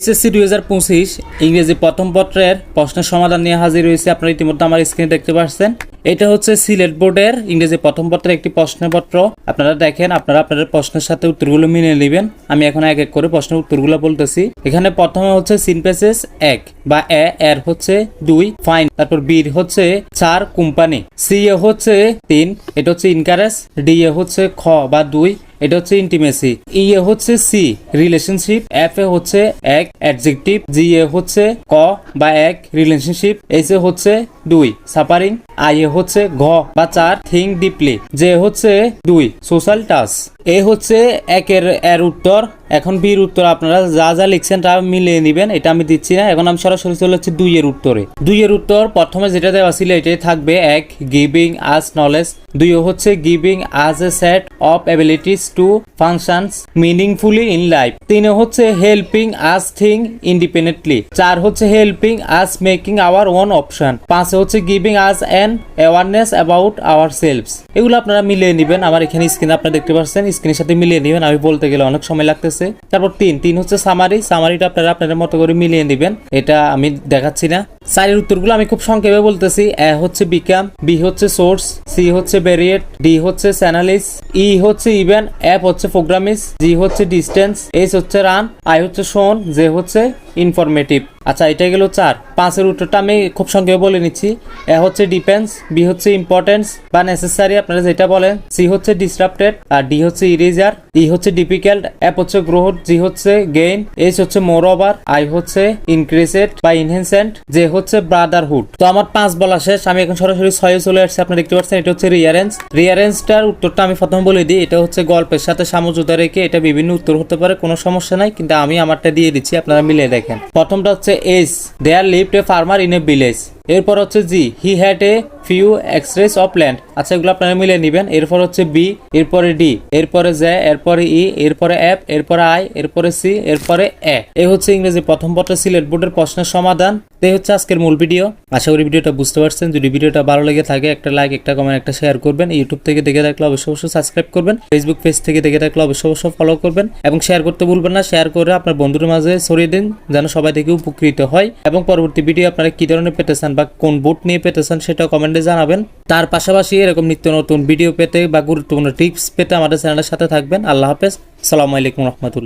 SSC 2025 ইংরেজি প্রথম পত্রের প্রশ্নের সমাধান নিয়ে হাজির হয়েছে। আপনারা ইতিমধ্যে আমার স্ক্রিনে দেখতে পাচ্ছেন। এটা হচ্ছে সিলেট বোর্ডের ইংরেজি প্রথম পত্রের একটি প্রশ্নপত্র। আপনারা দেখেন, আপনারা আপনাদের প্রশ্নের সাথে উত্তরগুলো মিলিয়ে নেবেন। আমি এখন এক এক করে প্রশ্নের উত্তরগুলো বলতেছি। এখানে প্রথমে হচ্ছে সিনপেসেস 1 বা এর হচ্ছে 2 ফাইন, তারপর বি হচ্ছে 4 কোম্পানি, সি এ হচ্ছে 3, এটা হচ্ছে ইনকারেজ, ডি এ হচ্ছে খ বা 2, এটা হচ্ছে ইন্টিমেসি, ই এ হচ্ছে সি রিলেশনশিপ, এফ এ হচ্ছে এক অ্যাডজেক্টিভ, জি এ হচ্ছে ক বা এক রিলেশনশিপ, এইচ এ হচ্ছে 2 সাপারিং, আই এ হচ্ছে ঘ বা 4 থিঙ্ক ডিপলি, যে হচ্ছে 2 সোশ্যাল টাচ। এ হচ্ছে এর উত্তর। এখন বির উত্তর আপনারা যা যা লিখছেন তা মিলিয়ে নেবেন, এটা আমি দিচ্ছি না। এখন আমি সরাসরি চলে যাচ্ছি 2 এর উত্তরে। 2 এর উত্তর প্রথমে যেটা দেওয়া ছিল এটাই থাকবে, এক গিভিং আস নলেজ, 2 হচ্ছে giving us a set of abilities to functions meaningfully in life, 3 হচ্ছে হেল্পিং আস থিঙ্ক ইন্ডিপেন্ডেন্টলি, 4 হচ্ছে helping us making our own option, 5 হচ্ছে giving us an awareness about our selves. এগুলো আপনারা মিলিয়ে নেবেন। আমার এখানে স্ক্রিনে আপনারা দেখতে পাচ্ছেন, স্ক্রিনের সাথে মিলিয়ে নেবেন। আমি বলতে গেলে অনেক সময় লাগতেছে। তারপর 3 হচ্ছে সামারিটা আপনারা আপনাদের মতো করে মিলিয়ে নেবেন, এটা আমি দেখাচ্ছি না। 4 এর উত্তরগুলো আমি খুব সংক্ষেপে বলতেছি। এ হচ্ছে বিকাম, বি হচ্ছে সোর্স, সি হচ্ছে ভেরিয়েট, ডি হচ্ছে চ্যানেলিস, ই হচ্ছে ইভেন, এফ হচ্ছে প্রোগ্রামিস, জি হচ্ছে ডিস্টেন্স, এইচ হচ্ছে রান, আই হচ্ছে শোন, জে হচ্ছে ইনফরমেটিভ। আচ্ছা, এটা গেল 4। 5 এর উত্তরটা আমি খুব সংক্ষেপে বলে নিচ্ছি। এ হচ্ছে ডিপেন্স, বি হচ্ছে ইম্পর্টেন্স বা নেসেসারি আপনারা যেটা বলেন, সি হচ্ছে ডিসরাপ্টেড, আর ডি হচ্ছে ইরেজার, ই হচ্ছে ডিফিকাল্ট, এফ হচ্ছে গ্রোথ, জি হচ্ছে গেইন, এইচ হচ্ছে মোর ওভার, আই হচ্ছে ইনক্রিজেড বা ইনহেন্সেন্ট, জে হচ্ছে ব্রাদারহুড। তো আমার 5 বলা শেষ। আমি এখন সরাসরি 6 চলে আসছি। আপনারা দেখতে পাচ্ছেন এটা হচ্ছে রিয়ারেঞ্জ। রিয়ারেঞ্জটার উত্তরটা আমি প্রথমে বলে দিই। এটা হচ্ছে গল্পের সাথে সামঞ্জস্য রেখে এটা বিভিন্ন উত্তর হতে পারে, কোনো সমস্যা নাই, কিন্তু আমি আমারটা দিয়ে দিচ্ছি, আপনারা মিলিয়ে দেখেন। প্রথমটা হচ্ছে S, there lived a farmer in a village. এরপর হচ্ছে G, he had a few acres of land. আচ্ছা, এগুলো আপনারা মিলিয়ে নেবেন। এরপর হচ্ছে বি, এরপরে ডি, এরপরে জে, এরপরে ই, এরপরে এফ, এরপরে আই, এরপরে সি, এরপরে এ হচ্ছে ইংরেজি প্রথম পত্রের সিলেট বোর্ডের প্রশ্নের সমাধান। এই হচ্ছে আজকের মূল ভিডিও। আশা করি ভিডিওটা বুঝতে পারছেন। যদি ভিডিওটা ভালো লেগে থাকে একটা লাইক, একটা কমেন্ট, একটা শেয়ার করবেন। ইউটিউব থেকে দেখে থাকলে অবশ্যই সাবস্ক্রাইব করবেন। ফেসবুক পেজ থেকে দেখে থাকলে অবশ্যই ফলো করবেন এবং শেয়ার করতে ভুলবেন না। শেয়ার করে আপনার বন্ধুদের মাঝে ছড়িয়ে দিন, যেন সবাই থেকে উপকৃত হয়। এবং পরবর্তী ভিডিও আপনারা কি ধরনের পেতে চান বা কোন বুট নিয়ে পেতে চান সেটা কমেন্টে জানাবেন। তার পাশাপাশি এরকম নিত্য নতুন ভিডিও পেতে বা গুরুত্বপূর্ণ টিপস পেতে আমাদের চ্যানেলের সাথে থাকবেন। আল্লাহ হাফেজ। আসসালামু আলাইকুম রহমতুল্লাহ।